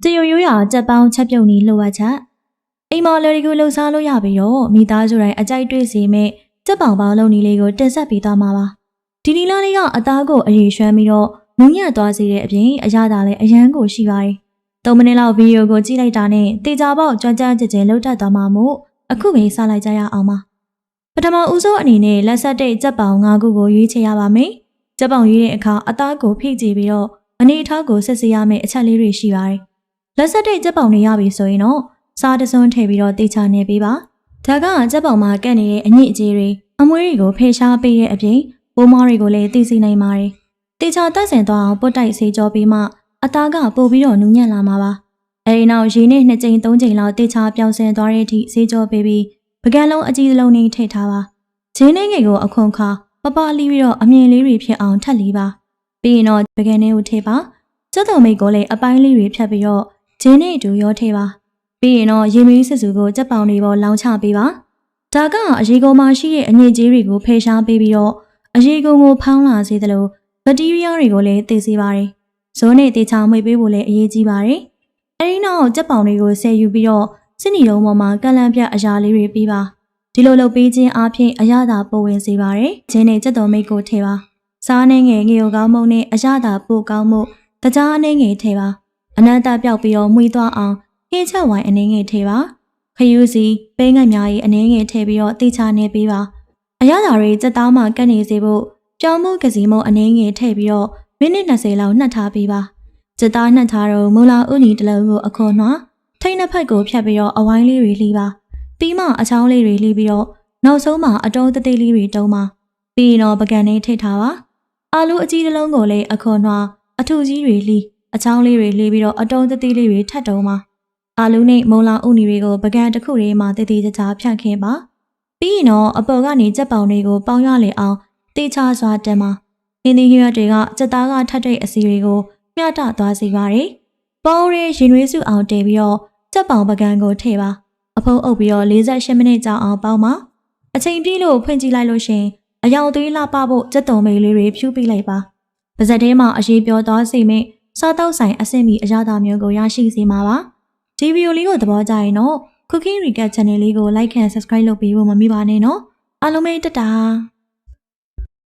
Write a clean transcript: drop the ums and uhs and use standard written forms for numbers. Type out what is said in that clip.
တရိုရိုးရာကြက်ပေါင်းချက်ပြုတ်နီလှုပ်ဝက်ချက်အိမ်မော်လူတွေကိုလှုပ်ရှားလို့ရပြီးတော့မိသားစုတိုင်းအကြိုက်တွေ့စေမဲ့ကြက်ပေါင်ပေါင်းလုံးနီလေးကိုတင်ဆက်ပေးသွားမှာပါဒီနီလာလေးကအသားကိုအရေရွှမ်းပြီးတော့မုံညံ့သွားစေတဲ့အပြင်အရသာလည်းအရန်ကိုရှိပါတယ်3မိနစ်လောက်ဗီဒီယိုကိုကြည့်လိုက်တာနဲ့တေချာပေါက်ကြွကြကြကြလှုပ်တတ်သွားမှာမို့အခုပဲစလိုက်ကြရအောင်ပါပထမဦးဆုံးအနေနဲ့လက်ဆက်တဲ့ကြက်ပေါင်5ခုကိုရွေးချယ်ရပါမယ်ကြက်ပေါင်ရွေးတဲ့အခါအသားကိုဖိကြည့်ပြီးတော့အနေအထားကိုစစ်ဆေးရမယ့်အချက်လေးတွေရှိပါတယ်လက်ဆက်တဲ့ကြက်ပေါင်တွေရပြီဆိုရင်တော့စားတစွန်းထည့်ပြီးတော့တေချာနေပေးပါဒါကကြက်ပေါင်မှာကန့်နေတဲ့အညစ်အကြေးတွေအမွှေးတွေကိုဖယ်ရှားပေးတဲ့အပြင်ပိုးမွားတွေကိုလည်းသိစေနိုင်ပါတယ်တေချာတက်ဆင်သွားအောင်ပုတ်တိုက်ဆေးကြောပြီးမှအသားကပို့ပြီးတော့နူးညံ့လာမှာပါအဲဒီနောက်ရေနဲ့2ကြိမ်3ကြိမ်လောက်တေချာပြောင်းဆင်သွားတဲ့အထိဆေးကြောပေးပြီးပကံလုံးအကြီးစလုံးနဲ့ထည့်ထားပါဂျင်းနဲ့ငယ်ကိုအခွန်ခါပပလီးပြီးတော့အမြင်လေးတွေဖြစ်အောင်ထပ်လီပါပြီးရင်တော့ပကံလေးကိုထည့်ပါကျက်တော်မိတ်ကိုလည်းအပိုင်းလေးတွေဖြတ်ပြီးတော့ဂျင်းနဲ့အတူရောထည့်ပါပြီးရင်တော့ရေမီးစစ်စုကိုကြက်ပေါင်တွေပေါ်လောင်းချပေးပါဒါကအရေကုန်မှာရှိတဲ့အညစ်အကြေးတွေကိုဖယ်ရှားပေးပြီးတော့အရေကုန်ကိုဖောင်းလာစေသလိုဘက်တီးရီးယားတွေကိုလည်းသိစေပါတယ်ဇိုးနဲ့တေချာမှွေပေးဖို့လည်းအရေးကြီးပါတယ်အဲဒီနောက်ကြက်ပေါင်တွေကိုဆယ်ယူပြီးတော့စစ်နီတုံးပေါ်မှာကန့်လန့်ပြအရာလေးတွေပြီးပါဒီလိုလုပ်ပေးခြင်းအပြင်အရသာပိုဝင်စေပါတယ်ဂျင်းနဲ့ကြက်တော်မိတ်ကိုထည့်ပါစားနှင်းငယ်ငယ်ကောင်းမုံနဲ့အရသာပိုကောင်းမှုတကြားအနှင်းငယ်ထည့်ပါအနန္တပြောက်ပြီးတော့မှွေသွားအောင်ဟင်းချက်ဝိုင်းအနှင်းငယ်ထည့်ပါခရူးစီပဲငတ်များ၏အနှင်းငယ်ထည့်ပြီးတော့တေချာနေပေးပါအရသာတွေကြက်သားမှကတ်နေစေဖို့ပြောင်းမှုကစီမုံအနှင်းငယ်ထည့်ပြီးတော့မိနစ်20လောက်နှက်ထားပေးပါကြက်သားနှက်ထားတော့မူလာဥနီတစ်လုံးကိုအခွန်နှွားထိတ်နှစ်ဖက်ကိုဖြတ်ပြီးတော့အဝိုင်းလေးတွေလှီးပါပြီးမှအချောင်းလေးတွေလှီးပြီးတော့နောက်ဆုံးမှာအတုံးသေးလေးတွေတုံးပါပြီးရင်တော့ပကံလေးထိတ်ထားပါအာလူအကြီးတစ်လုံးကိုလည်းအခွန်နှွားအထူကြီးတွေလှီးအချောင်းလေးတွေလှီးပြီးတော့အတုံးသေးလေးတွေထပ်တုံးပါအာလူနဲ့မုံလာဥနီတွေကိုပကံတစ်ခုလေးမှတည်တည်ကြကြဖြန့်ခင်းပါပြီးရင်တော့အပေါ်ကနေကြက်ပေါင်တွေကိုပေါင်းရလေအောင်တေချာစွာတက်ပါအင်းဒီရွက်တွေကကြက်သားကထပ်တဲ့အစီတွေကိုမျှတသွားစေပါတယ်ပေါင်းရဲရင်ရွေးစုအောင်တည်ပြီးတော့ကြက်ပေါင်ပကံကိုထည့်ပါအဖုံးအုပ်ပြီးတော့48မိနစ်ကြာအောင်ပေါင်းပါအချိန်ပြည့်လို့ဖွင့်ကြည့်လိုက်လို့ရှင်အယောင်သွေးလှပဖို့ကြက်တုံမိတ်လေးတွေဖြူးပေးလိုက်ပါပါဇက်ထဲမှာအရေးပြောသွားစေမယ့်စားတောက်ဆိုင်အဆင့်မီအရသာမျိုးကိုရရှိစေမှာပါဒီဗီဒီယိုလေးကိုသဘောကျရင်တော့ Cooking Recap Channel လေးကို Like and Subscribe လုပ်ပေးဖို့မမေ့ပါနဲ့နော်အားလုံးပဲတတာ